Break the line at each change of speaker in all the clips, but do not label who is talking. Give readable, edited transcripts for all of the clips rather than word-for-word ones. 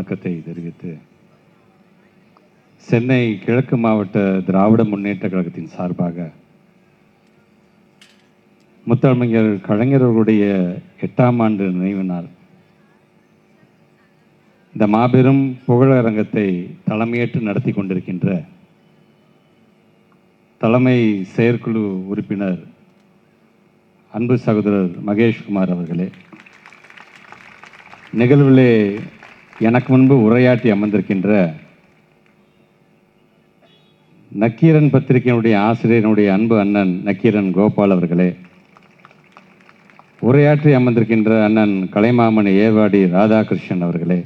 வணக்கத்தை தெரிவித்து, சென்னை கிழக்கு மாவட்ட திராவிட முன்னேற்ற கழகத்தின் சார்பாக முத்தமிழர் கலைஞர்களுடைய 8ஆம் ஆண்டு நினைவு நாள் இந்த மாபெரும் புகழரங்கத்தை தலைமையேற்று நடத்தி கொண்டிருக்கின்ற தலைமை செயற்குழு உறுப்பினர் அன்பு சகோதரர் மகேஷ்குமார் அவர்களே, நிகழ்விலே எனக்கு முன்பு உரையாற்றி அமர்ந்திருக்கின்ற நக்கீரன் பத்திரிகையினுடைய ஆசிரியனுடைய அன்பு அண்ணன் நக்கீரன் கோபால் அவர்களே, உரையாற்றி அமர்ந்திருக்கின்ற அண்ணன் கலைமாமணி ஏவாடி ராதாகிருஷ்ணன் அவர்களே,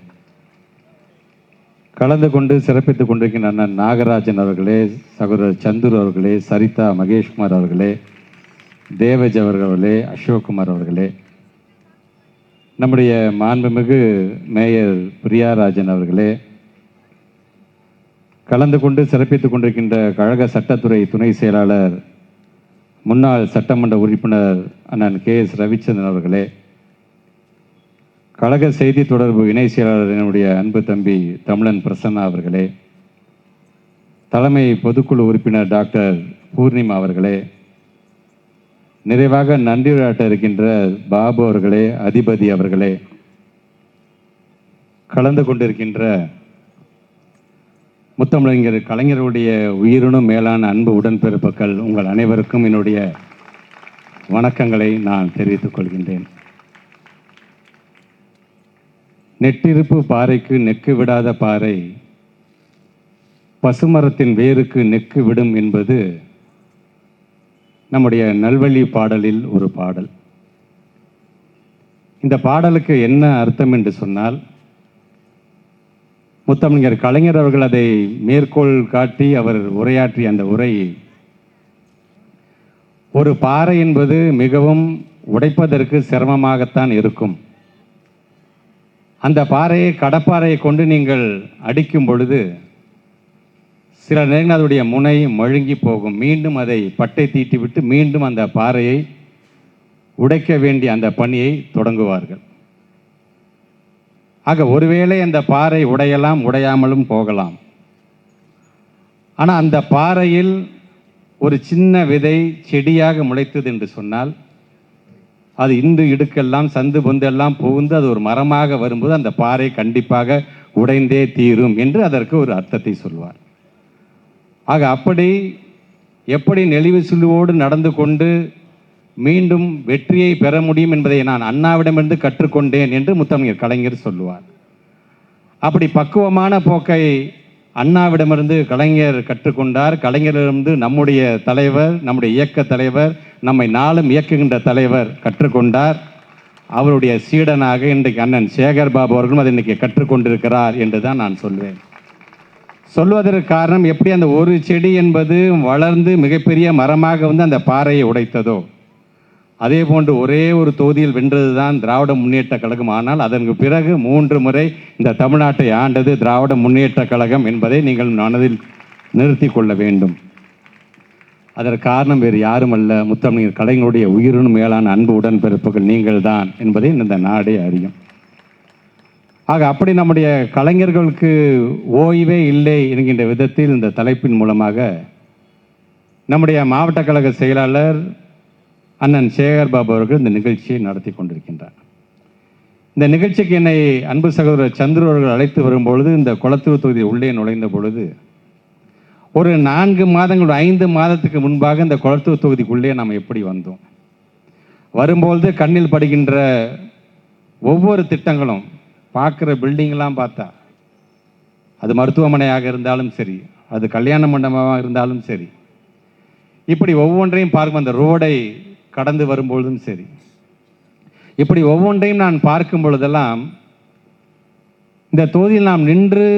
கலந்து கொண்டு சிறப்பித்துக் கொண்டிருக்கின்ற அண்ணன் நாகராஜன் அவர்களே, சகோதரர் சந்துரு அவர்களே, சரிதா மகேஷ்குமார் அவர்களே, தேவஜ் அவர்களே, அசோக்குமார் அவர்களே, நம்முடைய மாண்புமிகு மேயர் பிரியாராஜன் அவர்களே, கலந்து கொண்டு சிறப்பித்துக் கொண்டிருக்கின்ற கழக சட்டத்துறை துணை செயலாளர் முன்னாள் சட்டமன்ற உறுப்பினர் அண்ணன் KS ரவிச்சந்திரன் அவர்களே, கழக செய்தி தொடர்பு இணை செயலாளர் என்னுடைய அன்பு தம்பி தமிழன் பிரசன்னா அவர்களே, தலைமை பொதுக்குழு உறுப்பினர் டாக்டர் பூர்ணிமா அவர்களே, நிறைவாக நன்றியுரையாற்ற இருக்கின்ற பாபு அவர்களே, அதிபதி அவர்களே, கலந்து கொண்டிருக்கின்ற முத்தமிழர் கலைஞருடைய உயிரினும் மேலான அன்பு உடன்பிறப்புகள் உங்கள் அனைவருக்கும் என்னுடைய வணக்கங்களை நான் தெரிவித்துக் கொள்கின்றேன். நெட்டிருப்பு பாறைக்கு நெக்கு விடாத பாறை பசுமரத்தின் வேருக்கு நெக்கு விடும் என்பது நம்முடைய நல்வழி பாடலில் ஒரு பாடல். இந்த பாடலுக்கு என்ன அர்த்தம் என்று சொன்னால், முத்தமிழர் கலைஞர் அவர்கள் அதை மேற்கோள் காட்டி அவர் உரையாற்றிய அந்த உரை, ஒரு பாறை என்பது மிகவும் உடைப்பதற்கு சிரமமாகத்தான் இருக்கும். அந்த பாறையை கடப்பாறையை கொண்டு நீங்கள் அடிக்கும் பொழுது சில நேரங்கள் அதனுடைய முனை மழுங்கி போகும். மீண்டும் அதை பட்டை தீட்டிவிட்டு மீண்டும் அந்த பாறையை உடைக்க வேண்டிய அந்த பணியை தொடங்குவார்கள். ஆக ஒருவேளை அந்த பாறை உடையலாம், உடையாமலும் போகலாம். ஆனால் அந்த பாறையில் ஒரு சின்ன விதை செடியாக முளைத்தது என்று சொன்னால், அது இண்டு இடுக்கெல்லாம் சந்து பொந்தெல்லாம் புகுந்து அது ஒரு மரமாக வரும்போது அந்த பாறை கண்டிப்பாக உடைந்தே தீரும் என்று அதற்கு ஒரு அர்த்தத்தை சொல்வார். ஆக அப்படி எப்படி நெளிவு சுழிவோடு நடந்து கொண்டு மீண்டும் வெற்றியை பெற முடியும் என்பதை நான் அண்ணாவிடமிருந்து கற்றுக்கொண்டேன் என்று முத்தமிழர் கலைஞர் சொல்லுவார். அப்படி பக்குவமான போக்கை அண்ணாவிடமிருந்து கலைஞர் கற்றுக்கொண்டார். கலைஞரிடமிருந்து நம்முடைய தலைவர், நம்முடைய இயக்க தலைவர், நம்மை நாளும் இயக்குகின்ற தலைவர் கற்றுக்கொண்டார். அவருடைய சீடனாக இன்றைக்கு அண்ணன் சேகர் பாபு அவர்களும் அதை இன்றைக்கு கற்றுக்கொண்டிருக்கிறார் என்று தான் நான் சொல்வேன். சொல்வதற்கு காரணம், எப்படி அந்த ஒரு செடி என்பது வளர்ந்து மிகப்பெரிய மரமாக வந்து அந்த பாறையை உடைத்ததோ, அதே போன்று ஒரே ஒரு தொகுதியில் வென்றது தான் திராவிட முன்னேற்ற கழகம். ஆனால் அதற்கு பிறகு 3 முறை இந்த தமிழ்நாட்டை ஆண்டது திராவிட முன்னேற்ற கழகம் என்பதை நீங்கள் மனதில் நிறுத்தி கொள்ள வேண்டும். அதற்கு காரணம் வேறு யாரும் அல்ல, முத்தமிழர் கலைஞருடைய உயிரினும் மேலான அன்பு உடன்பிறப்புகள் நீங்கள் தான் என்பதை இந்த நாடே அறியும். ஆக அப்படி நம்முடைய கலைஞர்களுக்கு ஓய்வே இல்லை என்கின்ற விதத்தில் இந்த தலைப்பின் மூலமாக நம்முடைய மாவட்ட கழக செயலாளர் அண்ணன் சேகர் பாபு அவர்கள் இந்த நிகழ்ச்சியை நடத்தி கொண்டிருக்கின்றார். இந்த நிகழ்ச்சிக்கு என்னை அன்பு சகோதரர் சந்துரு அவர்கள் அழைத்து வரும்பொழுது, இந்த கொளத்தூர் தொகுதி உள்ளே நுழைந்த பொழுது, ஒரு 4 மாதங்கள் 5 மாதத்துக்கு முன்பாக இந்த கொளத்தூர் தொகுதிக்குள்ளே நாம் எப்படி வந்தோம், வரும்பொழுது கண்ணில் படுகின்ற ஒவ்வொரு திட்டங்களும், பார்க்குற பில்டிங்லாம் பார்த்தா, அது மருத்துவமனையாக இருந்தாலும் சரி, அது கல்யாண மண்டபமாக இருந்தாலும் சரி, இப்படி ஒவ்வொன்றையும் பார்க்கும், அந்த ரோடை கடந்து வரும்பொழுதும் சரி, இப்படி ஒவ்வொன்றையும் நான் பார்க்கும் பொழுதெல்லாம் இந்த தொகுதியில் நாம் நின்று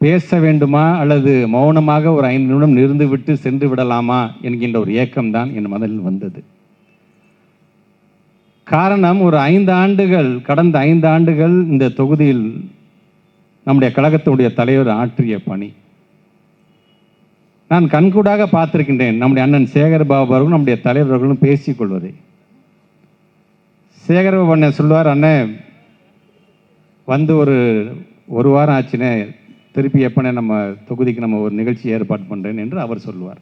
பேச வேண்டுமா அல்லது மௌனமாக ஒரு 5 நிமிடம் இருந்து விட்டு சென்று விடலாமா என்கின்ற ஒரு ஏக்கம்தான் என் மனதில் வந்தது. காரணம், ஒரு 5 ஆண்டுகள், கடந்த 5 ஆண்டுகள் இந்த தொகுதியில் நம்முடைய கழகத்தினுடைய தலைவர் ஆற்றிய பணி நான் கண்கூடாக பார்த்திருக்கின்றேன். நம்முடைய அண்ணன் சேகர் பாபு அவர்களும் நம்முடைய தலைவர்களும் பேசிக்கொள்வதை. சேகர் பாபு அண்ணன் சொல்வார், அண்ணன் வந்து ஒரு ஒரு வாரம் ஆச்சுன்னே திருப்பி எப்பனே நம்ம தொகுதிக்கு நம்ம ஒரு நிகழ்ச்சி ஏற்பாடு பண்ணுறேன் என்று அவர் சொல்லுவார்.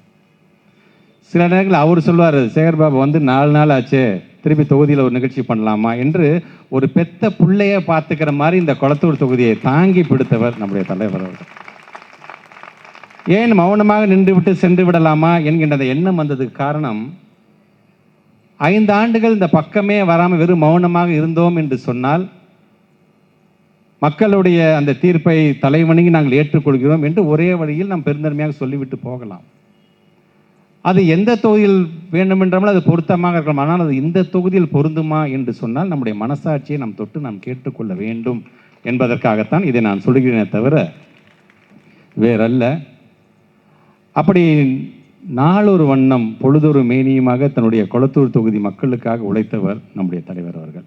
சில நேரங்களில் அவர் சொல்லுவார், சேகர்பாபு வந்து 4 நாள் ஆச்சு, திருப்பி தொகுதியில் ஒரு நிகழ்ச்சி பண்ணலாமா என்று ஒரு பெத்த பிள்ளைய பார்த்துக்கிற மாதிரி இந்த கொளத்தூர் தொகுதியை தாங்கி பிடித்தவர் நம்முடைய தலைவர் அவர்கள். ஏன் மௌனமாக நின்று விட்டு சென்று விடலாமா என்கின்ற அந்த எண்ணம் வந்ததுக்கு காரணம், 5 ஆண்டுகள் இந்த பக்கமே வராமல் வெறும் மௌனமாக இருந்தோம் என்று சொன்னால் மக்களுடைய அந்த தீர்ப்பை தலைவணங்கி நாங்கள் ஏற்றுக்கொள்கிறோம் என்று ஒரே வழியில் நாம் பெருந்தன்மையாக சொல்லிவிட்டு போகலாம். அது எந்த தொகுதியில் வேண்டுமென்றாலும் அது பொருத்தமாக இருக்கலாம். ஆனால் அது இந்த தொகுதியில் பொருந்துமா என்று சொன்னால் நம்முடைய மனசாட்சியை நாம் தொட்டு நாம் கேட்டுக்கொள்ள வேண்டும் என்பதற்காகத்தான் இதை நான் சொல்கிறேனே தவிர வேறல்ல. அப்படி நாளொரு வண்ணம் பொழுதொரு மேனியுமாக தன்னுடைய கொளத்தூர் தொகுதி மக்களுக்காக உழைத்தவர் நம்முடைய தலைவர் அவர்கள்.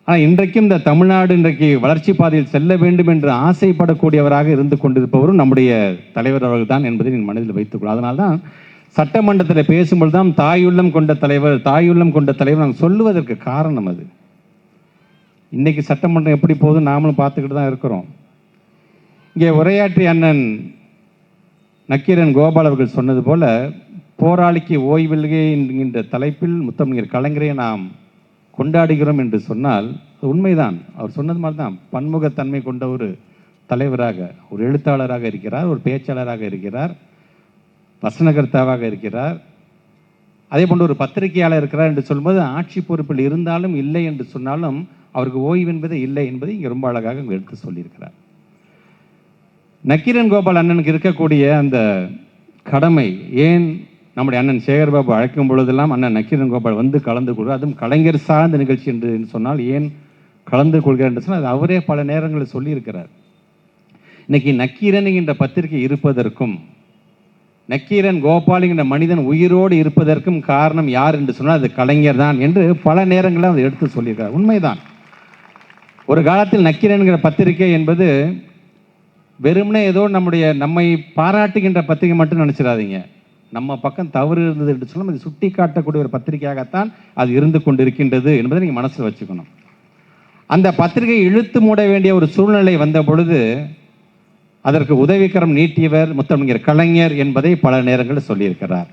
ஆனால் இன்றைக்கும் இந்த தமிழ்நாடு இன்றைக்கு வளர்ச்சி பாதையில் செல்ல வேண்டும் என்று ஆசைப்படக்கூடியவராக இருந்து கொண்டிருப்பவரும் நம்முடைய தலைவர் அவர்கள் தான் என்பதை நீங்கள் மனதில் வைத்துக்கொள்ளும். அதனால்தான் சட்டமன்றத்தில் பேசும்பொழுது தான் தாயுள்ளம் கொண்ட தலைவர், தாயுள்ளம் கொண்ட தலைவர் நாங்கள் சொல்லுவதற்கு காரணம் அது. இன்னைக்கு சட்டமன்றம் எப்படி போகுது நாமளும் பார்த்துக்கிட்டு தான் இருக்கிறோம். இங்கே உரையாற்றிய அண்ணன் நக்கீரன் கோபால் அவர்கள் சொன்னது போல, போராளிக்கு ஓய்வில்லை என்கின்ற தலைப்பில் முத்தமிழர் கலைஞரை நாம் கொண்டாடுகிறோம் என்று சொன்னால் உண்மைதான். அவர் சொன்னது மாதிரி தான், பன்முகத்தன்மை கொண்ட ஒரு தலைவராக, ஒரு எழுத்தாளராக இருக்கிறார், ஒரு பேச்சாளராக இருக்கிறார், வசனகர்த்தாவாக இருக்கிறார், அதே போன்று ஒரு பத்திரிகையாளர் இருக்கிறார் என்று சொல்லும்போது ஆட்சி பொறுப்பில் இருந்தாலும் இல்லை என்று சொன்னாலும் அவருக்கு ஓய்வு என்பது இல்லை என்பதை இங்கே ரொம்ப அழகாக எடுத்து சொல்லியிருக்கிறார். நக்கீரன் கோபால் அண்ணனுக்கு இருக்கக்கூடிய அந்த கடமை, ஏன் நம்முடைய அண்ணன் சேகர்பாபு அழைக்கும் பொழுதெல்லாம் அண்ணன் நக்கீரன் கோபால் வந்து கலந்து கொள்கிறார், அதுவும் கலைஞர் சார்ந்த நிகழ்ச்சி என்று சொன்னால் ஏன் கலந்து கொள்கிறார் என்று சொன்னால் அது அவரே பல நேரங்களில் சொல்லியிருக்கிறார். இன்னைக்கு நக்கீரன் என்கின்ற பத்திரிகை இருப்பதற்கும் நக்கீரன் கோபால் என்கிற மனிதன் உயிரோடு இருப்பதற்கும் காரணம் யார் என்று சொன்னால் அது கலைஞர் தான் என்று பல நேரங்களில் அதை எடுத்து சொல்லியிருக்கிறார். உண்மைதான். ஒரு காலத்தில் நக்கீரன் என்கிற பத்திரிகை என்பது வெறுமனே ஏதோ நம்மை பாராட்டுகின்ற பத்திரிகை மட்டும் நினைச்சிடாதீங்க. நம்ம பக்கம் தவறு இருந்தது என்று சொன்னால் அது சுட்டி காட்டக்கூடிய ஒரு பத்திரிகையாகத்தான் அது இருந்து கொண்டிருக்கின்றது என்பதை நீங்கள் மனசில் வச்சுக்கணும். அந்த பத்திரிகை இழுத்து மூட வேண்டிய ஒரு சூழ்நிலை வந்த பொழுது அதற்கு உதவிக்கரம் நீட்டியவர் முத்தமிழர் கலைஞர் என்பதை பல நேரங்களில் சொல்லியிருக்கிறார்.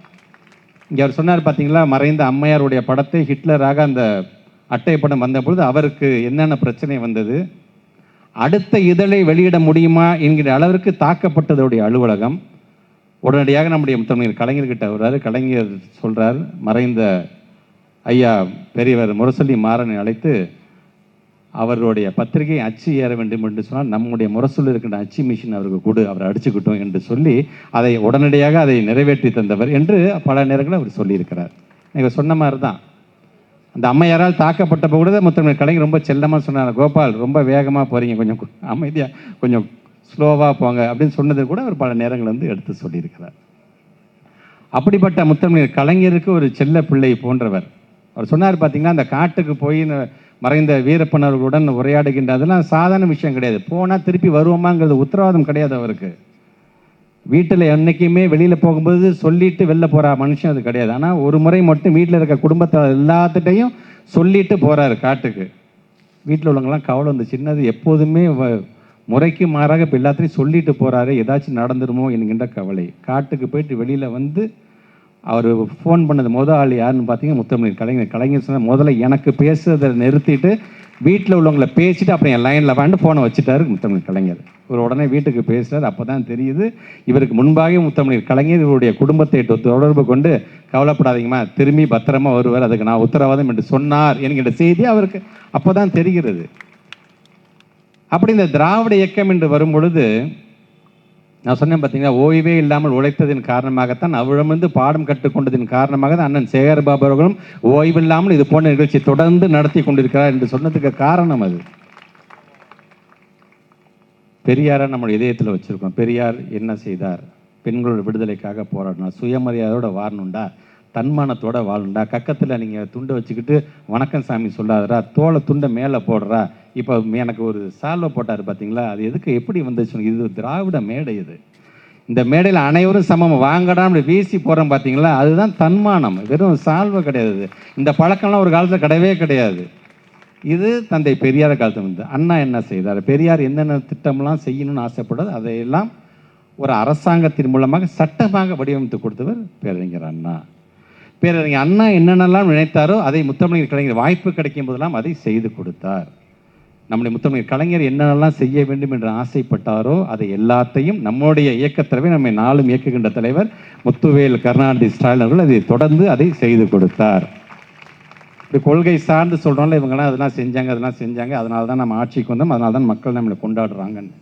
இங்கே அவர் சொன்னார் பார்த்தீங்களா, மறைந்த அம்மையாருடைய படத்தை ஹிட்லராக அந்த அட்டை படம் வந்த பொழுது அவருக்கு என்னென்ன பிரச்சனை வந்தது, அடுத்த இதழை வெளியிட முடியுமா என்கிற அளவிற்கு தாக்கப்பட்டதுடைய அலுவலகம். உடனடியாக நம்முடைய முத்தமிழர் கலைஞர்கிட்ட வர்றாரு. கலைஞர் சொல்கிறார், மறைந்த ஐயா பெரியவர் முரசொலி மாறனை அழைத்து அவருடைய பத்திரிகை அச்சு ஏற வேண்டும் என்று சொன்னால் நம்முடைய முரசொலி இருக்கின்ற அச்சு மிஷின் அவருக்கு கொடு, அவர் அடிச்சுக்கிட்டோம் என்று சொல்லி அதை உடனடியாக அதை நிறைவேற்றி தந்தவர் என்று பல நேரங்களில் அவர் சொல்லியிருக்கிறார். நீங்கள் சொன்ன மாதிரி தான் அந்த அம்மையாரால் தாக்கப்பட்ட கூட முத்தமிழர் கலைஞர் ரொம்ப செல்லமாக சொன்னார், கோபால் ரொம்ப வேகமாக போகிறீங்க, கொஞ்சம் அமைதியாக கொஞ்சம் ஸ்லோவாக போங்க அப்படின்னு சொன்னது கூட அவர் பல நேரங்கள் வந்து எடுத்து சொல்லியிருக்கிறார். அப்படிப்பட்ட முத்தமிழர் கலைஞருக்கு ஒரு செல்ல பிள்ளை போன்றவர். அவர் சொன்னார் பார்த்தீங்கன்னா, அந்த காட்டுக்கு போய் மறைந்த வீரப்பன் அவர்களுடன் உரையாடுகின்ற அதெல்லாம் சாதாரண விஷயம் கிடையாது. போனால் திருப்பி வருவோமாங்கிறது உத்தரவாதம் கிடையாது அவருக்கு. வீட்டில் என்றைக்குமே வெளியில் போகும்போது சொல்லிட்டு வெளில போகிற மனுஷன் அது கிடையாது. ஆனால் ஒரு முறை மட்டும் வீட்டில் இருக்க குடும்பத்தை எல்லாத்துட்டையும் சொல்லிட்டு போகிறாரு காட்டுக்கு. வீட்டில் உள்ளவங்களாம் கவலை வந்து சின்னது, எப்போதுமே முறைக்கு மாறாக இப்போ எல்லாத்தையும் சொல்லிட்டு போகிறாரு, ஏதாச்சும் நடந்துருமோ என்கின்ற கவலை. காட்டுக்கு போயிட்டு வெளியில் வந்து அவர் ஃபோன் பண்ணது ஆள் யாருன்னு பார்த்தீங்கன்னா முத்தமிழர் கலைஞர். கலைஞர் சொன்ன முதல்ல எனக்கு பேசுறதை நிறுத்திட்டு வீட்டில் உள்ளவங்களை பேசிட்டு அப்புறம் என் லைனில் வாண்டு ஃபோனை வச்சுட்டாரு முத்தமிழர் கலைஞர். இவர் உடனே வீட்டுக்கு பேசுகிறார். அப்போ தான் தெரியுது இவருக்கு முன்பாக முத்தமிழர் கலைஞர் இவருடைய குடும்பத்தை தொடர்பு கொண்டு கவலைப்படாதீங்கம்மா, திரும்பி பத்திரமா வருவார், அதுக்கு நான் உத்தரவாதம் என்று சொன்னார் என்கிற செய்தி அவருக்கு அப்போ தான் தெரிகிறது. அப்படி இந்த திராவிட இயக்கம் என்று வரும் பொழுது நான் சொன்னேன் பார்த்தீங்கன்னா, ஓய்வே இல்லாமல் உழைத்ததின் காரணமாகத்தான் அவ்விடமிருந்து பாடம் கற்றுக்கொண்டதின் காரணமாக தான் அண்ணன் சேகர்பாபு அவர்களும் ஓய்வில்லாமல் இது போன்ற நிகழ்ச்சி தொடர்ந்து நடத்தி கொண்டிருக்கிறார் என்று சொன்னதுக்கு காரணம் அது. பெரியாரை நம்ம இதயத்தில் வச்சிருக்கோம். பெரியார் என்ன செய்தார்? பெண்களோட விடுதலைக்காக போராடினார். சுயமரியாதையோட வாழணுண்டா, தன்மானத்தோட வாழணுண்டா. கக்கத்தில் நீங்கள் துண்டை வச்சுக்கிட்டு வணக்கம் சாமி சொல்லாதரா, தோலை துண்டை மேலே போடுறா. இப்போ எனக்கு ஒரு சால்வை போட்டார் பார்த்தீங்களா, அது எதுக்கு எப்படி வந்துச்சு? இது திராவிட மேடை. இது இந்த மேடையில் அனைவரும் சமம் வாங்கடான்னு வீசி போகிறோம் பார்த்தீங்களா, அதுதான் தன்மானம். வெறும் சால்வை கிடையாது. இந்த பழக்கம்லாம் ஒரு காலத்தில் கிடையவே கிடையாது. இது தந்தை பெரியார் காலத்தில் வந்து அண்ணா என்ன செய்தார், பெரியார் என்னென்ன திட்டம்லாம் செய்யணும்னு ஆசைப்படுறது அதையெல்லாம் ஒரு அரசாங்கத்தின் மூலமாக சட்டமாக வடிவமைத்து கொடுத்தவர் பேரறிஞர் அண்ணா. பேரறிஞர் அண்ணா என்னென்னலாம் நினைத்தாரோ அதை முத்தமிழர் கலைஞர் வாய்ப்பு கிடைக்கும் போதெல்லாம் அதை செய்து கொடுத்தார். நம்முடைய முத்தமிழர் கலைஞர் என்னென்னலாம் செய்ய வேண்டும் என்று ஆசைப்பட்டாரோ அதை எல்லாத்தையும் நம்முடைய இயக்கத்திலவே நம்மை நாளும் இயக்குகின்ற தலைவர் முத்துவேல் கருணாநிதி ஸ்டாலின் அவர்கள் அதை தொடர்ந்து அதை செய்து கொடுத்தார். இப்படி கொள்கை சார்ந்து சொல்கிறோம்ல, இவங்கெல்லாம் அதெல்லாம் செஞ்சாங்க, அதனால தான் நம்ம ஆட்சிக்கு வந்தோம், அதனால தான் மக்கள் நம்மளை கொண்டாடுறாங்கன்னு.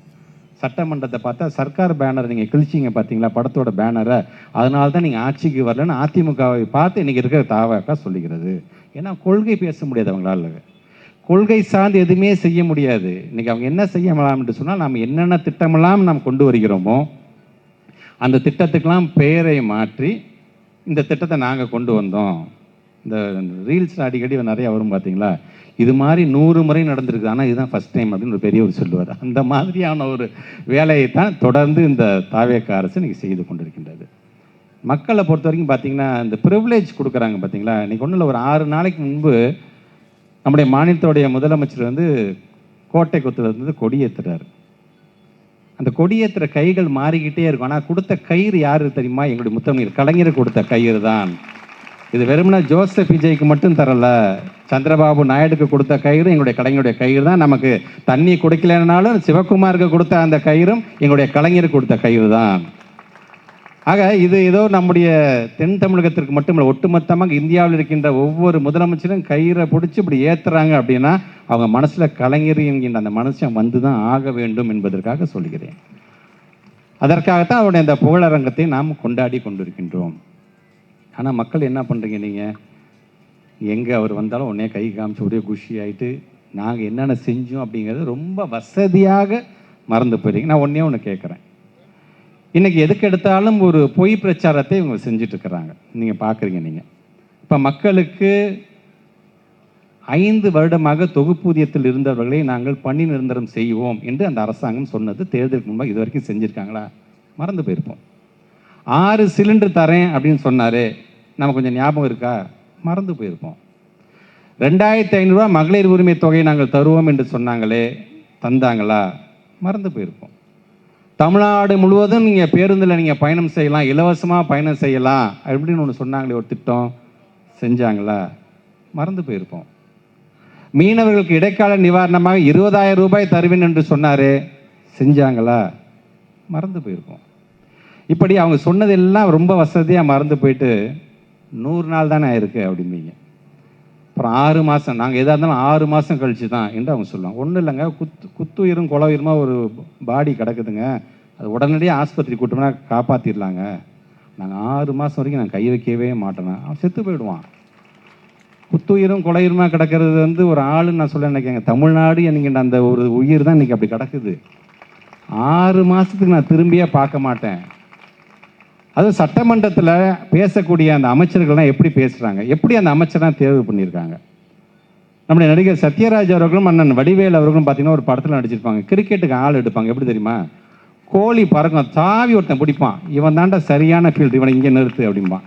சட்டமன்றத்தை பார்த்தா சர்க்கார் பேனர் நீங்கள் கிழிச்சிங்க பார்த்தீங்களா, படத்தோட பேனரை, அதனால தான் நீங்கள் ஆட்சிக்கு வரலன்னு அதிமுகவை பார்த்து இன்றைக்கி இருக்கிற தாவக்கா சொல்லிக்கிறது. ஏன்னா கொள்கை பேச முடியாது அவங்களால, கொள்கை சார்ந்து எதுவுமே செய்ய முடியாது. இன்றைக்கி அவங்க என்ன செய்யலாம் என்று சொன்னால், நாம் என்னென்ன திட்டமெல்லாம் நாம் கொண்டு வருகிறோமோ அந்த திட்டத்துக்கெல்லாம் பெயரை மாற்றி இந்த திட்டத்தை நாங்கள் கொண்டு வந்தோம். இந்த ரீல்ஸ் அடிக்கடி நிறையா வரும் பார்த்தீங்களா, இது மாதிரி 100 முறை நடந்திருக்கு, ஆனால் இதுதான் ஃபஸ்ட் டைம் அப்படின்னு ஒரு பெரியவர் சொல்லுவார். அந்த மாதிரியான ஒரு வேலையை தான் தொடர்ந்து இந்த தாவேக அரசு இன்றைக்கி செய்து கொண்டிருக்கின்றது. மக்களை பொறுத்த வரைக்கும் பார்த்தீங்கன்னா, இந்த ப்ரிவிலேஜ் கொடுக்குறாங்க பார்த்தீங்களா. இன்றைக்கி ஒன்றும் இல்லை, ஒரு 6 நாளைக்கு முன்பு நம்முடைய மாநிலத்தோடைய முதலமைச்சர் வந்து கோட்டை கொத்துல இருந்து கொடியேற்றுறாரு. அந்த கொடியேற்றுற கைகள் மாறிக்கிட்டே இருக்கும், ஆனால் கொடுத்த கயிறு யாரு தெரியுமா, எங்களுடைய முத்தமிழர் கலைஞர் கொடுத்த கயிறு தான். இது வெறுமனா ஜோசப் விஜய்க்கு மட்டும் தரல, சந்திரபாபு நாயுடுக்கு கொடுத்த கயிறு எங்களுடைய கலைஞருடைய கயிறு தான். நமக்கு தண்ணி கொடுக்கலனாலும் சிவகுமாருக்கு கொடுத்த அந்த கயிறும் எங்களுடைய கலைஞருக்கு கொடுத்த கயிறு தான். ஆக இது ஏதோ நம்முடைய தென் தமிழகத்திற்கு மட்டுமில்லை, ஒட்டுமொத்தமாக இந்தியாவில் இருக்கின்ற ஒவ்வொரு முதலமைச்சரும் கயிறை பிடிச்சி இப்படி ஏற்றுறாங்க அப்படின்னா அவங்க மனசில் கலைஞர் என்கின்ற அந்த மனுஷன் வந்து தான் ஆக வேண்டும் என்பதற்காக சொல்கிறேன். அதற்காகத்தான் அவருடைய அந்த புகழரங்கத்தை நாம் கொண்டாடி கொண்டிருக்கின்றோம். ஆனால் மக்கள் என்ன பண்ணுறீங்க, நீங்கள் எங்கே அவர் வந்தாலும் உடனே கை காமிச்சு ஒரே குஷி ஆகிட்டு நாங்கள் என்னென்ன செஞ்சோம் அப்படிங்கிறது ரொம்ப வசதியாக மறந்து போயிடுறீங்க. நான் ஒன்று கேட்குறேன், இன்றைக்கி எதுக்கு எடுத்தாலும் ஒரு பொய் பிரச்சாரத்தை இவங்க செஞ்சிட்ருக்கிறாங்க, நீங்கள் பார்க்குறீங்க. நீங்கள் இப்போ மக்களுக்கு 5 வருடமாக தொகுப்பூதியத்தில் இருந்தவர்களை நாங்கள் பணி நிரந்தரம் செய்வோம் என்று அந்த அரசாங்கம் சொன்னது தேர்தலுக்கு முன்பாக இது வரைக்கும் செஞ்சுருக்காங்களா? மறந்து போயிருப்போம். 6 சிலிண்டர் தரேன் அப்படின்னு சொன்னார், நம்ம கொஞ்சம் ஞாபகம் இருக்கா? மறந்து போயிருப்போம். 2500 ரூபா மகளிர் உரிமை தொகையை நாங்கள் தருவோம் என்று சொன்னாங்களே, தந்தாங்களா? மறந்து போயிருப்போம். தமிழ்நாடு முழுவதும் நீங்கள் பேருந்தில் நீங்கள் பயணம் செய்யலாம், இலவசமாக பயணம் செய்யலாம் அப்படின்னு ஒன்று சொன்னாங்களே ஒரு திட்டம், செஞ்சாங்களா? மறந்து போயிருப்போம். மீனவர்களுக்கு இடைக்கால நிவாரணமாக 20,000 ரூபாய் தருவேன் என்று சொன்னார், செஞ்சாங்களா? மறந்து போயிருப்போம். இப்படி அவங்க சொன்னதெல்லாம் ரொம்ப வசதியாக மறந்து போயிட்டு 100 நாள் தானே ஆயிருக்கு அப்படிம்பீங்க. அப்புறம் 6 மாதம், நாங்கள் எதாக இருந்தாலும் 6 மாதம் கழிச்சு தான் என்று அவங்க சொல்லுவாங்க. ஒன்றும் இல்லைங்க, குத்துயிரும் குலவுயிருமா ஒரு பாடி கிடக்குதுங்க, அது உடனடியாக ஆஸ்பத்திரி கூட்டம்னா காப்பாற்றிடலாங்க, நாங்கள் 6 மாதம் வரைக்கும் நான் கை வைக்கவே மாட்டேனா, அவன் செத்து போயிடுவான். குத்துயிரும் குலையுமா கிடக்கிறது வந்து ஒரு ஆளுன்னு நான் சொல்ல நினைக்கிறேங்க. தமிழ்நாடு என்கின்ற அந்த ஒரு உயிர் தான் இன்றைக்கி அப்படி கிடக்குது. 6 மாதத்துக்கு நான் திரும்பியே பார்க்க மாட்டேன். அதுவும் சட்டமன்றத்தில் பேசக்கூடிய அந்த அமைச்சர்கள்லாம் எப்படி பேசுகிறாங்க, எப்படி அந்த அமைச்சர்லாம் தேர்வு பண்ணியிருக்காங்க. நம்முடைய நடிகர் சத்யராஜ் அவர்களும் அண்ணன் வடிவேல் அவர்களும் பார்த்தீங்கன்னா ஒரு படத்தில் நடிச்சிருப்பாங்க. கிரிக்கெட்டுக்கு ஆள் எடுப்பாங்க, எப்படி தெரியுமா, கோழி பறக்கும், தாவி ஒருத்தன் பிடிப்பான், இவன் தாண்டா சரியான ஃபீல்டு, இவனை இங்கே நிறுத்து அப்படிம்பான்.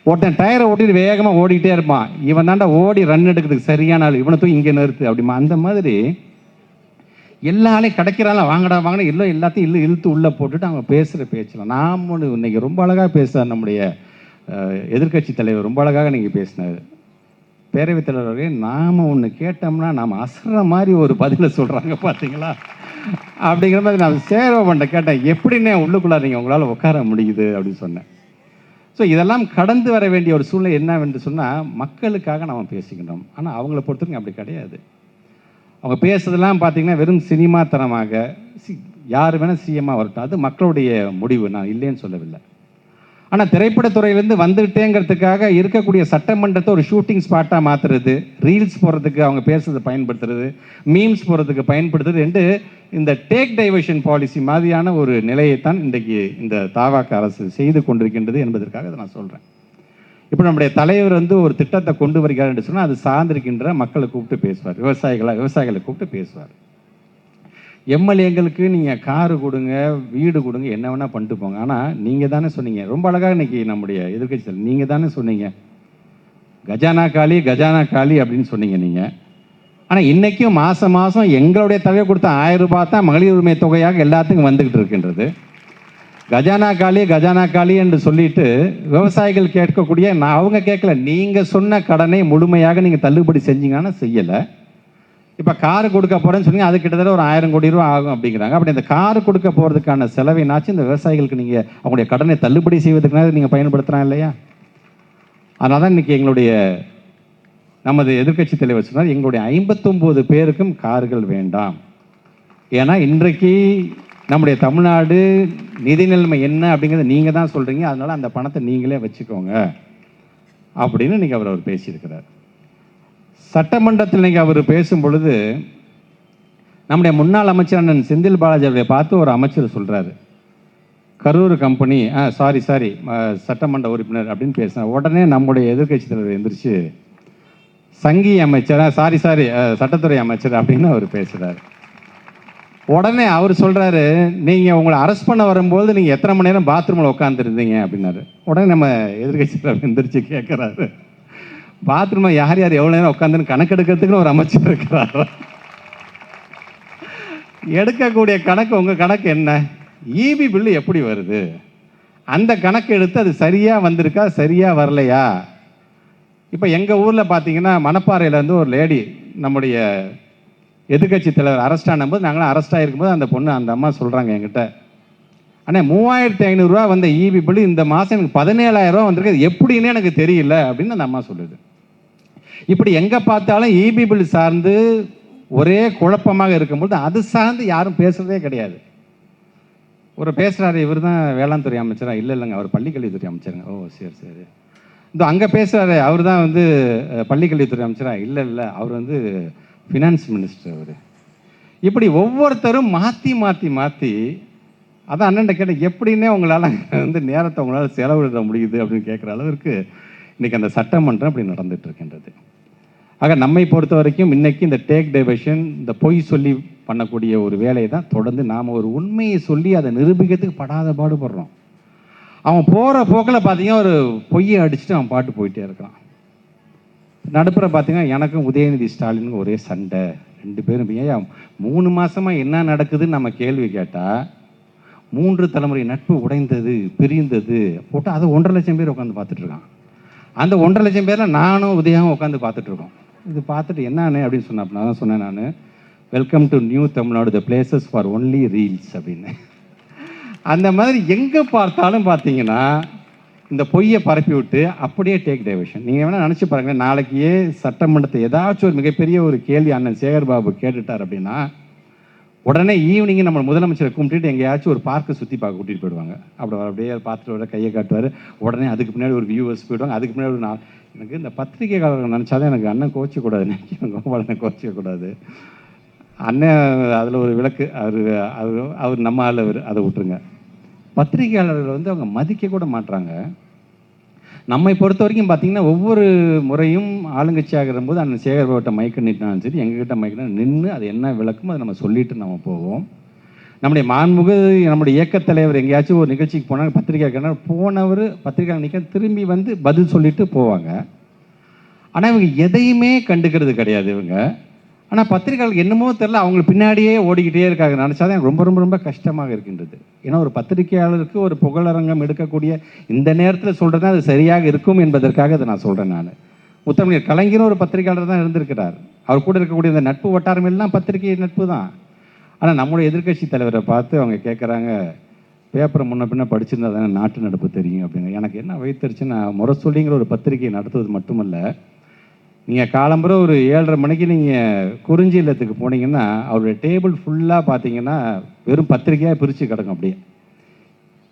ஒருத்தன் டயரை ஓட்டிட்டு வேகமாக ஓடிக்கிட்டே இருப்பான், இவன் தாண்டா ஓடி ரன் எடுக்கிறதுக்கு சரியான ஆள், இவனை தூக்கி இங்கே நிறுத்து அப்படிமா. அந்த மாதிரி எல்லாரையும் கிடைக்கிறாங்களா, வாங்கடா வாங்கினா எல்லாத்தையும் இழுத்து உள்ளே போட்டுட்டு அவங்க பேசுகிற பேச்சலாம். நாம் ஒன்று இன்னைக்கு ரொம்ப அழகாக பேசுகிறார் நம்முடைய எதிர்கட்சி தலைவர், ரொம்ப அழகாக நீங்கள் பேசினார். பேரவைத் தலைவர்களே, நாம் ஒன்று கேட்டோம்னா நாம் அசற மாதிரி ஒரு பதிலை சொல்கிறாங்க பார்த்தீங்களா அப்படிங்கிற மாதிரி நான் சேவை பண்ண கேட்டேன், எப்படின்னே உள்ளுக்குள்ளார நீங்கள் உங்களால் உட்கார முடியுது அப்படின்னு சொன்னேன். ஸோ இதெல்லாம் கடந்து வர வேண்டிய ஒரு சூழ்நிலை என்னவென்று சொன்னால், மக்களுக்காக நாம் பேசிக்கின்றோம். ஆனால் அவங்கள பொறுத்தவரைக்கும் அப்படி கிடையாது. அவங்க பேசுறதெல்லாம் பார்த்தீங்கன்னா வெறும் சினிமா தரமாக, யார் வேணால் சிஎம்மாக வரட்டும், அது மக்களுடைய முடிவு, நான் இல்லைன்னு சொல்லவில்லை. ஆனால் திரைப்படத்துறையிலேருந்து வந்துகிட்டேங்கிறதுக்காக இருக்கக்கூடிய சட்டமன்றத்தை ஒரு ஷூட்டிங் ஸ்பாட்டாக மாற்றுறது, ரீல்ஸ் போடுறதுக்கு அவங்க பேசுறதை பயன்படுத்துறது, மீம்ஸ் போடுறதுக்கு பயன்படுத்துறது என்று இந்த டேக் டைவர்ஷன் பாலிசி மாதிரியான ஒரு நிலையைத்தான் இன்றைக்கு இந்த தாவாக அரசு செய்து கொண்டிருக்கின்றது என்பதற்காக அதை நான் சொல்கிறேன். இப்போ நம்முடைய தலைவர் வந்து ஒரு திட்டத்தை கொண்டு வருகிறார் என்று சொன்னால் அது சார்ந்திருக்கின்ற மக்களை கூப்பிட்டு பேசுவார், விவசாயிகளை கூப்பிட்டு பேசுவார். எம்எல்ஏங்களுக்கு நீங்கள் காரு கொடுங்க, வீடு கொடுங்க, என்ன வேணால் பண்ணிட்டு போங்க, ஆனால் நீங்கள் தானே சொன்னீங்க, ரொம்ப அழகாக இன்றைக்கி நம்முடைய எதிர்கட்சியில் நீங்கள் தானே சொன்னீங்க, கஜானா காலி அப்படின்னு சொன்னீங்க நீங்கள். ஆனால் இன்றைக்கும் மாதம் மாதம் எங்களுடைய தொகையை கொடுத்த 1000 ரூபாய் தான் மகளிர் உரிமை தொகையாக எல்லாத்துக்கும் வந்துக்கிட்டு இருக்கின்றது. கஜானா காலி என்று சொல்லிட்டு விவசாயிகள் கேட்கக்கூடிய, நான் அவங்க கேட்கல, நீங்கள் சொன்ன கடனை முழுமையாக நீங்கள் தள்ளுபடி செஞ்சீங்கன்னா செய்யலை. இப்போ காரு கொடுக்க போகிறேன்னு சொன்னீங்க, அது கிட்டத்தட்ட ஒரு 1000 கோடி ரூபா ஆகும் அப்படிங்கிறாங்க. அப்படி இந்த காரு கொடுக்க போகிறதுக்கான செலவினாச்சும் இந்த விவசாயிகளுக்கு நீங்கள் அவங்களுடைய கடனை தள்ளுபடி செய்வதற்காக நீங்கள் பயன்படுத்துகிறான் இல்லையா? அதனால தான் இன்றைக்கி எங்களுடைய நமது எதிர்க்கட்சி தலைவர் சொன்னார், எங்களுடைய 59 பேருக்கும் கார்கள் வேண்டாம். ஏன்னா இன்றைக்கு நம்முடைய தமிழ்நாடு நிதி நிலைமை என்ன அப்படிங்கிறத நீங்கள் தான் சொல்கிறீங்க, அதனால் அந்த பணத்தை நீங்களே வச்சுக்கோங்க அப்படின்னு இன்றைக்கி அவர் பேசியிருக்கிறார். சட்டமன்றத்தில் இன்றைக்கி அவர் பேசும் பொழுது நம்முடைய முன்னாள் அமைச்சர் அண்ணன் செந்தில் பாலாஜி அவரை பார்த்து ஒரு அமைச்சர் சொல்கிறாரு, கரூர் கம்பெனி சாரி சட்டமன்ற உறுப்பினர் அப்படின்னு பேசினார். உடனே நம்முடைய எதிர்க்கட்சி தலைவர் எந்திரிச்சு சங்கி அமைச்சர் சாரி சட்டத்துறை அமைச்சர் அப்படின்னு அவர் பேசுகிறார். உடனே அவர் சொல்கிறாரு, நீங்கள் உங்களை அரெஸ்ட் பண்ண வரும்போது நீங்கள் எத்தனை மணி நேரம் பாத்ரூமில் உட்காந்துருந்தீங்க அப்படின்னாரு. உடனே நம்ம எதிர்க்கட்சி தலைவர் எந்திரிச்சு கேட்குறாரு, பாத்ரூமில் யார் எவ்வளோ நேரம் உட்காந்துன்னு கணக்கெடுக்கிறதுக்குன்னு ஒரு அமைச்சர் இருக்கிறார். எடுக்கக்கூடிய கணக்கு உங்கள் கணக்கு என்ன? ஈபி பில்லு எப்படி வருது, அந்த கணக்கு எடுத்து அது சரியாக வந்திருக்கா சரியாக வரலையா? இப்போ எங்கள் ஊரில் பார்த்தீங்கன்னா மணப்பாறையிலேருந்து ஒரு லேடி நம்முடைய எதிர்க்கட்சி தலைவர் அரெஸ்ட் ஆனும்போது, நாங்களாம் அரெஸ்ட் ஆகிருக்கும்போது அந்த அம்மா சொல்கிறாங்க என்கிட்ட, ஆனால் 3500 ரூபா வந்த ஈபி பில்லு இந்த மாதம் எனக்கு 17,000 ரூபா வந்திருக்கு, அது எப்படின்னு எனக்கு தெரியல அப்படின்னு அந்த அம்மா சொல்லுது. இப்படி எங்கே பார்த்தாலும் ஈபி பில் சார்ந்து ஒரே குழப்பமாக இருக்கும்போது அது சார்ந்து யாரும் பேசுகிறதே கிடையாது. ஒரு பேசுகிறாரு, இவர் தான் வேளாண் துறை அமைச்சரா? இல்லைங்க, அவர் பள்ளிக்கல்வித்துறை அமைச்சருங்க. ஓ சரி. இந்த அங்கே பேசுகிறாரு, அவர் தான் பள்ளிக்கல்வித்துறை அமைச்சரா? இல்லை, அவர் ஃபினான்ஸ் மினிஸ்டர் அவர். இப்படி ஒவ்வொருத்தரும் மாற்றி அதான் அண்ணன் கேட்ட, எப்படின்னே உங்களால் நேரத்தை உங்களால் செலவிட முடியுது அப்படின்னு கேட்குற அளவிற்கு இன்றைக்கி அந்த சட்டமன்றம் அப்படி நடந்துட்டு இருக்கின்றது. ஆக நம்மை பொறுத்த வரைக்கும் இன்றைக்கி இந்த டேக் டைவர்ஷன், இந்த பொய் சொல்லி பண்ணக்கூடிய ஒரு வேலையை தான் தொடர்ந்து நாம் ஒரு உண்மையை சொல்லி அதை நிரூபிக்கிறதுக்கு படாத பாடுபடுறோம். அவன் போகிற போக்கில் பார்த்தீங்கன்னா ஒரு பொய்யை அடிச்சுட்டு அவன் பாட்டு போயிட்டே இருக்கான். நடுப்புற பார்த்தீங்கன்னா எனக்கும் உதயநிதி ஸ்டாலினுக்கும் ஒரே சண்டை, 2 பேரும். ஏன் 3 மாதமாக என்ன நடக்குதுன்னு நம்ம கேள்வி கேட்டால், 3 தலைமுறை நட்பு உடைந்தது பிரிந்தது போட்டு அதை 1.5 லட்சம் பேர் உட்காந்து பார்த்துட்ருக்கான். அந்த 1.5 லட்சம் பேரில் நானும் உதயாவும் உட்காந்து பார்த்துட்ருக்கோம். இது பார்த்துட்டு என்னன்னு அப்படின்னு சொன்னப்ப நான் தான் சொன்னேன், நான் welcome to new Tamil Nadu, the places for only reels அப்படின்னு. அந்த மாதிரி எங்கே பார்த்தாலும் பார்த்தீங்கன்னா இந்த பொய்யை பரப்பி விட்டு அப்படியே டேக் டைவர்ஷன். நீங்கள் வேணால் நினச்சி பாருங்களேன், நாளைக்கே சட்டமன்றத்தை ஏதாச்சும் ஒரு மிகப்பெரிய ஒரு கேள்வி அண்ணன் சேகர்பாபு கேட்டுட்டார் அப்படின்னா, உடனே ஈவினிங்கு நம்ம முதலமைச்சரை கும்பிட்டுட்டு எங்கேயாச்சும் ஒரு பார்க்கை சுற்றி பார்க்க கூட்டிகிட்டு போயிடுவாங்க. அப்படியே பார்த்துட்டு வர கையை காட்டுவார். உடனே அதுக்கு பின்னாடி ஒரு வியூவர்ஸ் போயிடுவாங்க. அதுக்கு பின்னாடி ஒரு எனக்கு இந்த பத்திரிகைக்காரர்கள் நினச்சாதான் எனக்கு அண்ணன் கோச்சிக்கூடாது, நினைக்கிறேன் கோபாலனை கோச்சிக்கக்கூடாது. அண்ணன் அதில் ஒரு விளக்கு, அவர் நம்ம ஆள், அதை விட்டுருங்க. பத்திரிகையாளர்கள் அவங்க மதிக்க கூட மாட்டுறாங்க. நம்மை பொறுத்த வரைக்கும் பார்த்தீங்கன்னா ஒவ்வொரு முறையும் ஆளுங்கட்சியாக இருக்கும்போது அண்ணன் சேகர்பாபுட்ட மைக்க நிட்டாலும் சரி, எங்ககிட்ட மைக்க நின்று அது என்ன விளக்குமோ அதை நம்ம சொல்லிட்டு நம்ம போவோம். நம்முடைய நம்முடைய இயக்கத் தலைவர் எங்கேயாச்சும் ஒரு நிகழ்ச்சிக்கு போனாங்க, பத்திரிகையாளர் போனவர் பத்திரிகையாளர் நிற்க திரும்பி பதில் சொல்லிட்டு போவாங்க. ஆனால் இவங்க எதையுமே கண்டுக்கிறது கிடையாது இவங்க. ஆனால் பத்திரிகையாளர்கள் என்னமோ தெரில, அவங்க பின்னாடியே ஓடிக்கிட்டே இருக்காங்க. நினச்சாதான் எனக்கு ரொம்ப ரொம்ப ரொம்ப கஷ்டமாக இருக்கின்றது. ஏன்னா ஒரு பத்திரிகையாளருக்கு ஒரு புகழரங்கம் எடுக்கக்கூடிய இந்த நேரத்தில் சொல்கிறது அது சரியாக இருக்கும் என்பதற்காக அதை நான் சொல்கிறேன். நான் முத்தமிழர் கலைஞரும் ஒரு பத்திரிகையாளர் தான் இருந்திருக்கிறார். அவர் கூட இருக்கக்கூடிய இந்த நட்பு வட்டாரம் எல்லாம் பத்திரிகை நட்பு தான். ஆனால் நம்முடைய எதிர்க்கட்சி தலைவரை பார்த்து அவங்க கேட்குறாங்க, பேப்பரை முன்ன பின்ன படிச்சிருந்தா தானே நாட்டு நடப்பு தெரியும் அப்படிங்க. எனக்கு என்ன வைத்தறிச்சு, நான் முரசொலிங்கிற ஒரு பத்திரிகையை நடத்துவது மட்டுமல்ல, நீங்கள் காலம்புற ஒரு 7:30 மணிக்கு நீங்கள் குறிஞ்சி இல்லத்துக்கு போனீங்கன்னா அவருடைய டேபிள் ஃபுல்லாக பார்த்தீங்கன்னா வெறும் பத்திரிகையாக பிரித்து கிடக்கும். அப்படியே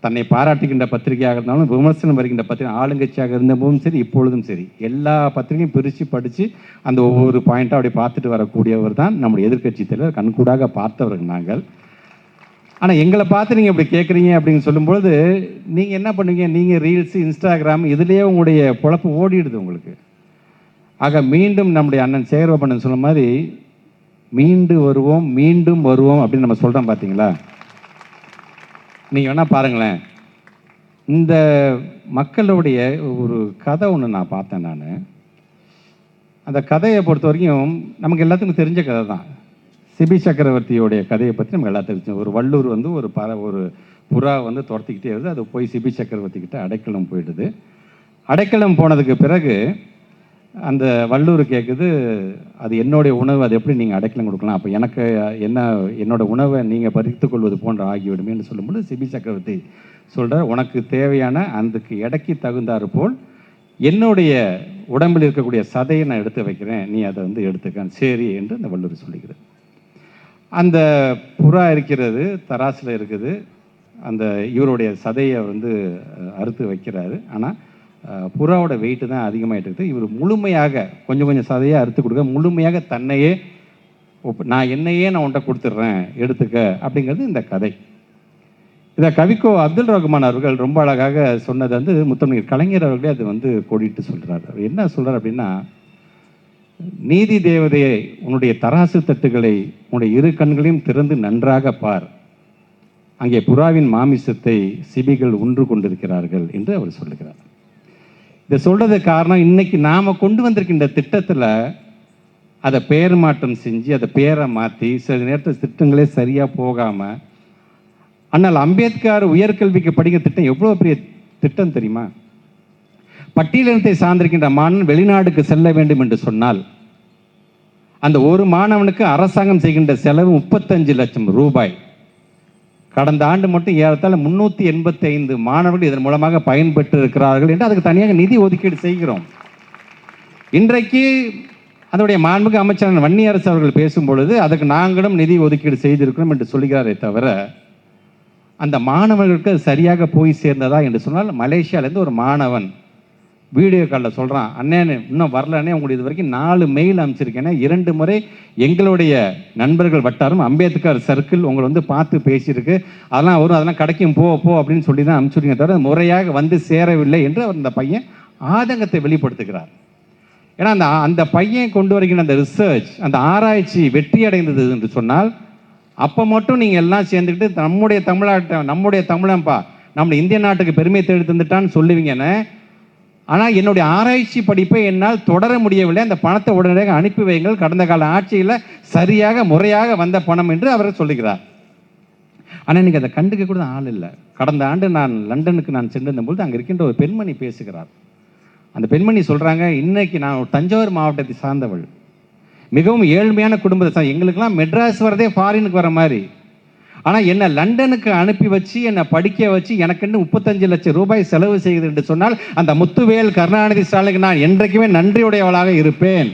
தன்னை பாராட்டுகின்ற பத்திரிகையாக இருந்தாலும் விமர்சனம் வருகின்ற பத்திரிகை, ஆளுங்கட்சியாக இருந்தபோதும் சரி இப்பொழுதும் சரி, எல்லா பத்திரிகையும் பிரித்து படித்து அந்த ஒவ்வொரு பாயிண்ட்டாக அப்படி பார்த்துட்டு வரக்கூடியவர் தான் நம்முடைய எதிர்க்கட்சி தலைவர். கண்கூடாக பார்த்தவர்கள் நாங்கள். ஆனால் எங்களை பார்த்து நீங்கள் இப்படி கேட்குறீங்க அப்படின்னு சொல்லும்பொழுது நீங்கள் என்ன பண்ணுவீங்க? நீங்கள் ரீல்ஸு, இன்ஸ்டாகிராம் இதுலேயே உங்களுடைய பொழப்பு ஓடிடுது உங்களுக்கு. ஆக மீண்டும் நம்முடைய அண்ணன் சேகர்பாபு சொன்ன மாதிரி மீண்டும் வருவோம் அப்படின்னு நம்ம சொல்கிறோம் பார்த்தீங்களா? நீங்கள் வேணால் பாருங்களேன், இந்த மக்களுடைய ஒரு கதை ஒன்று நான் பார்த்தேன். நான் அந்த கதையை பொறுத்த வரைக்கும் நமக்கு எல்லாத்துக்கும் தெரிஞ்ச கதை தான். சிபி சக்கரவர்த்தியோடைய கதையை பற்றி நமக்கு எல்லாத்துக்கும் தெரியும். ஒரு வள்ளூர் வந்து ஒரு புறா வந்து துரத்திக்கிட்டே வருது. அது போய் சிபி சக்கரவர்த்தி கிட்ட அடைக்கலம் போயிடுது. அடைக்கலம் போனதுக்கு பிறகு அந்த வள்ளூர் கேட்குது, அது என்னுடைய உணவு, அது எப்படி நீங்கள் அடைக்கலம் கொடுக்கலாம், அப்போ எனக்கு என்னோட உணவை நீங்கள் பறித்து கொள்வது போன்ற ஆகிவிடுமேன்னு சொல்லும்போது சிபி சக்கரவர்த்தி சொல்கிறார், உனக்கு தேவையான அதுக்கு எடைக்கு தகுந்தாறு போல் என்னுடைய உடம்பில் இருக்கக்கூடிய சதையை நான் எடுத்து வைக்கிறேன், நீ அதை வந்து எடுத்துக்க, சரி என்று அந்த வள்ளூர் சொல்லுகிறது. அந்த புறா இருக்கிறது, தராசில் இருக்குது. அந்த இவருடைய சதையை வந்து அறுத்து வைக்கிறாரு. ஆனால் புறாவோட வெயிட்டு தான் அதிகமாகிட்டு இருக்குது. இவர் முழுமையாக கொஞ்சம் கொஞ்சம் சதையை அறுத்து கொடுக்க, முழுமையாக தன்னையே நான் உன்ட்ட கொடுத்துட்றேன் எடுத்துக்க அப்படிங்கிறது இந்த கதை. இதை கவிக்கோ அப்துல் ரஹ்மான் அவர்கள் ரொம்ப அழகாக சொன்னது வந்து முத்தமிழ் கலைஞர் அவர்களே அது வந்து கோடிட்டு சொல்கிறார். அவர் என்ன சொல்கிறார் அப்படின்னா, நீதி தேவதையை உன்னுடைய தராசு தட்டுகளை உன்னுடைய இரு கண்களையும் திறந்து நன்றாக பார், அங்கே புறாவின் மாமிசத்தை சிபிகள் உண்டு கொண்டிருக்கிறார்கள் என்று அவர் சொல்லுகிறார். இதை சொல்றதுக்கு காரணம், இன்னைக்கு நாம கொண்டு வந்திருக்கின்ற திட்டத்தில் அதை பெயர் மாற்றம் செஞ்சு அதை பேரை மாற்றி சில நேரத்தில் திட்டங்களே சரியாக போகாமல், ஆனால் அம்பேத்கர் உயர்கல்விக்கு படிக்கிற திட்டம் எவ்வளோ பெரிய திட்டம் தெரியுமா? பட்டியலினத்தை சார்ந்திருக்கின்ற மாணவன் வெளிநாடுக்கு செல்ல வேண்டும் என்று சொன்னால் அந்த ஒரு மாணவனுக்கு அரசாங்கம் செய்கின்ற செலவு 35 லட்சம் ரூபாய். கடந்த ஆண்டு மட்டும் ஏறத்தாழ 385 மாணவர்கள் இதன் மூலமாக பயன்பெற்று இருக்கிறார்கள் என்று அதுக்கு தனியாக நிதி ஒதுக்கீடு செய்கிறோம். இன்றைக்கு அதனுடைய மாண்புமிகு அமைச்சர் வன்னியரசு அவர்கள் பேசும்பொழுது அதுக்கு நாங்களும் நிதி ஒதுக்கீடு செய்திருக்கிறோம் என்று சொல்கிறாரே தவிர, அந்த மாணவர்களுக்கு அது சரியாக போய் சேர்ந்ததா என்று சொன்னால், மலேசியாவிலேருந்து ஒரு மாணவன் வீடியோ காலில் சொல்கிறான், அண்ணே இன்னும் வரலன்னே, உங்களுக்கு இது வரைக்கும் 4 மெயில் அனுப்பிச்சிருக்கேன், 2 முறை எங்களுடைய நண்பர்கள் வட்டாரம் அம்பேத்கர் சர்க்கிள் உங்களை வந்து பார்த்து பேசியிருக்கு, அதெல்லாம் கிடைக்கும் போ அப்படின்னு சொல்லி தான் அனுப்பிச்சுருக்கீங்க தவிர முறையாக வந்து சேரவில்லை என்று அவர் அந்த பையன் ஆதங்கத்தை வெளிப்படுத்துகிறார். ஏன்னா அந்த பையன் கொண்டு வருகின்ற அந்த ரிசர்ச், அந்த ஆராய்ச்சி வெற்றி அடைந்தது என்று சொன்னால், அப்போ மட்டும் நீங்கள் எல்லாம் சேர்ந்துக்கிட்டு நம்முடைய தமிழன்பா நம்முடைய இந்திய நாட்டுக்கு பெருமை தேடி தந்துட்டான்னு சொல்லுவீங்கன்னு. ஆனால் என்னுடைய ஆராய்ச்சி படிப்பை என்னால் தொடர முடியவில்லை, அந்த பணத்தை உடனடியாக அனுப்பி வைங்கள், கடந்த கால ஆட்சியில் சரியாக முறையாக வந்த பணம் என்று அவர் சொல்லுகிறார். ஆனால் இன்னைக்கு அதை கண்டுக்க கூட ஆள் இல்லை. கடந்த ஆண்டு நான் லண்டனுக்கு சென்றிருந்தபோது அங்கே இருக்கின்ற ஒரு பெண்மணி பேசுகிறார். அந்த பெண்மணி சொல்கிறாங்க, இன்னைக்கு நான் தஞ்சாவூர் மாவட்டத்தை சார்ந்தவள், மிகவும் ஏழ்மையான குடும்பத்தை, எங்களுக்கெல்லாம் மெட்ராஸ் வரதே ஃபாரினுக்கு வர மாதிரி, ஆனால் என்னை லண்டனுக்கு அனுப்பி வச்சு என்னை படிக்க வச்சு எனக்குன்னு 35 லட்சம் ரூபாய் செலவு செய்யுது என்று சொன்னால் அந்த முத்துவேல் கருணாநிதி ஸ்டாலினுக்கு நான் என்றைக்குமே நன்றியுடையவளாக இருப்பேன்.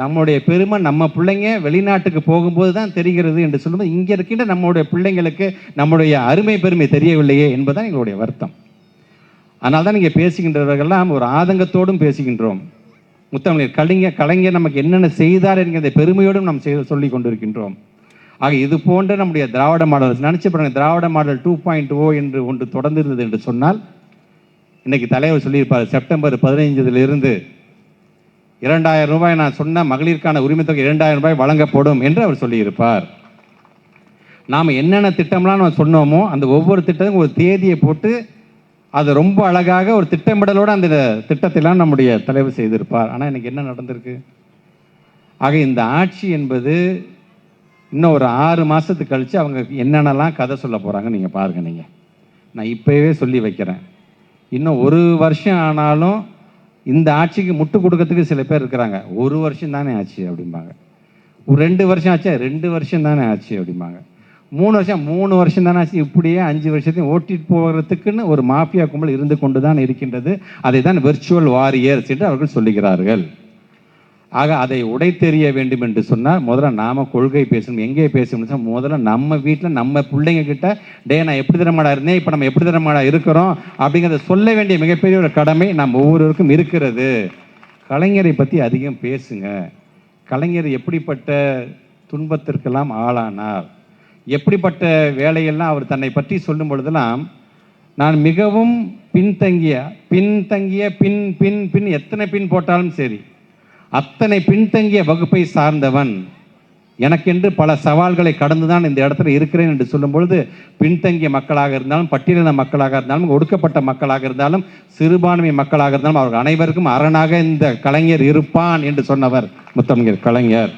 நம்முடைய பெருமை நம்ம பிள்ளைங்க வெளிநாட்டுக்கு போகும்போது தான் தெரிகிறது என்று சொல்லும்போது, இங்கே இருக்கின்ற நம்முடைய பிள்ளைங்களுக்கு நம்முடைய அருமை பெருமை தெரியவில்லையே என்பதுதான் எங்களுடைய வருத்தம். அதனால தான் நீங்கள் பேசுகின்றவர்கள்லாம் ஒரு ஆதங்கத்தோடும் பேசுகின்றோம். முத்தமிழர் கலைஞர் நமக்கு என்னென்ன செய்தார் என்கிற பெருமையோடும் நாம் சொல்லி கொண்டிருக்கின்றோம். ஆக இது போன்ற நம்முடைய திராவிட மாடல் நினச்சி பாருங்க, திராவிட மாடல் 2.0 என்று ஒன்று தொடர்ந்து இருந்தது என்று சொன்னால், இன்னைக்கு தலைவர் சொல்லியிருப்பார், செப்டம்பர் 15 2000 ரூபாய் நான் சொன்ன மகளிருக்கான உரிமை தொகை 2000 ரூபாய் வழங்கப்படும் என்று அவர் சொல்லியிருப்பார். நாம் என்னென்ன திட்டம்லாம் நம்ம சொன்னோமோ அந்த ஒவ்வொரு திட்டத்துக்கும் ஒரு தேதியை போட்டு அது ரொம்ப அழகாக ஒரு திட்டமிடலோடு அந்த திட்டத்தைலாம் நம்முடைய தலைவர் செய்திருப்பார். ஆனால் இன்னைக்கு என்ன நடந்திருக்கு? ஆக இந்த ஆட்சி என்பது இன்னும் ஒரு 6 மாதத்துக்கு கழித்து அவங்க என்னென்னலாம் கதை சொல்ல போகிறாங்க நீங்கள் பாருங்கள். நான் இப்போவே சொல்லி வைக்கிறேன், இன்னும் 1 வருஷம் ஆனாலும் இந்த ஆட்சிக்கு முட்டு கொடுக்கறதுக்கு சில பேர் இருக்கிறாங்க. 1 வருஷம் தானே ஆச்சு அப்படிம்பாங்க, ஒரு 2 வருஷம் ஆச்சா 2 வருஷம் தானே ஆச்சு அப்படிம்பாங்க, 3 வருஷம் தானே ஆச்சு. இப்படியே 5 வருஷத்தையும் ஓட்டிட்டு போகிறதுக்குன்னு ஒரு மாஃபியா கும்பல் இருந்து கொண்டு தான் இருக்கின்றது. அதை தான் விர்ச்சுவல் வாரியர்ஸ் என்று அவர்கள் சொல்லுகிறார்கள். ஆக அதை உடைத்தெறிய வேண்டும் என்று சொன்னால் முதல்ல நாம் கொள்கை பேசணும். எங்கே பேசணும்னு முதல்ல நம்ம வீட்டில் நம்ம பிள்ளைங்க கிட்ட, நான் எப்படி தரமாடா இருந்தேன், இப்போ நம்ம எப்படி தரமாடா இருக்கிறோம் அப்படிங்கிறத சொல்ல வேண்டிய மிகப்பெரிய ஒரு கடமை நம் ஒவ்வொருவருக்கும் இருக்கிறது. கலைஞரை பற்றி அதிகம் பேசுங்க. கலைஞர் எப்படிப்பட்ட துன்பத்திற்கெல்லாம் ஆளானார், எப்படிப்பட்ட வேலையெல்லாம் அவர் தன்னை பற்றி சொல்லும் பொழுதெல்லாம், நான் மிகவும் பின்தங்கிய பின் பின் பின் எத்தனை பின் போட்டாலும் சரி, அத்தனை பின்தங்கிய வகுப்பை சார்ந்தவன், எனக்கென்று பல சவால்களை கடந்து தான் இந்த இடத்துல இருக்கிறேன் என்று சொல்லும் பொழுது, பின்தங்கிய மக்களாக இருந்தாலும், பட்டியலின மக்களாக இருந்தாலும், ஒடுக்கப்பட்ட மக்களாக இருந்தாலும், சிறுபான்மை மக்களாக இருந்தாலும், அவர்கள் அனைவருக்கும் அரணாக இந்த கலைஞர் இருப்பான் என்று சொன்னவர் முத்தமிழர் கலைஞர்.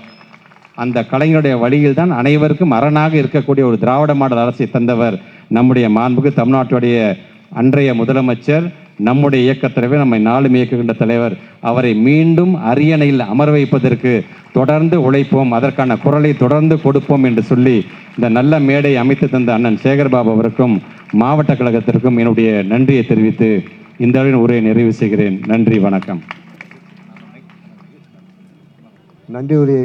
அந்த கலைஞருடைய வழியில் தான் அனைவருக்கும் அரணாக இருக்கக்கூடிய ஒரு திராவிட மாடல் அரசை தந்தவர் நம்முடைய மாண்புக்கு தமிழ்நாட்டுடைய அன்றைய முதலமைச்சர், நம்முடைய இயக்கத் தலைவர், நம்மை நாளும் இயக்குகின்ற தலைவர். அவரை மீண்டும் அரியணையில் அமர வைப்பதற்கு தொடர்ந்து உழைப்போம், அதற்கான குரலை தொடர்ந்து கொடுப்போம் என்று சொல்லி இந்த நல்ல மேடை அமைத்து தந்த அண்ணன் சேகர்பாபு அவருக்கும் மாவட்ட கழகத்திற்கும் என்னுடைய நன்றியை தெரிவித்து இந்த உரையை நிறைவு செய்கிறேன். நன்றி, வணக்கம்.
நன்றி உரை.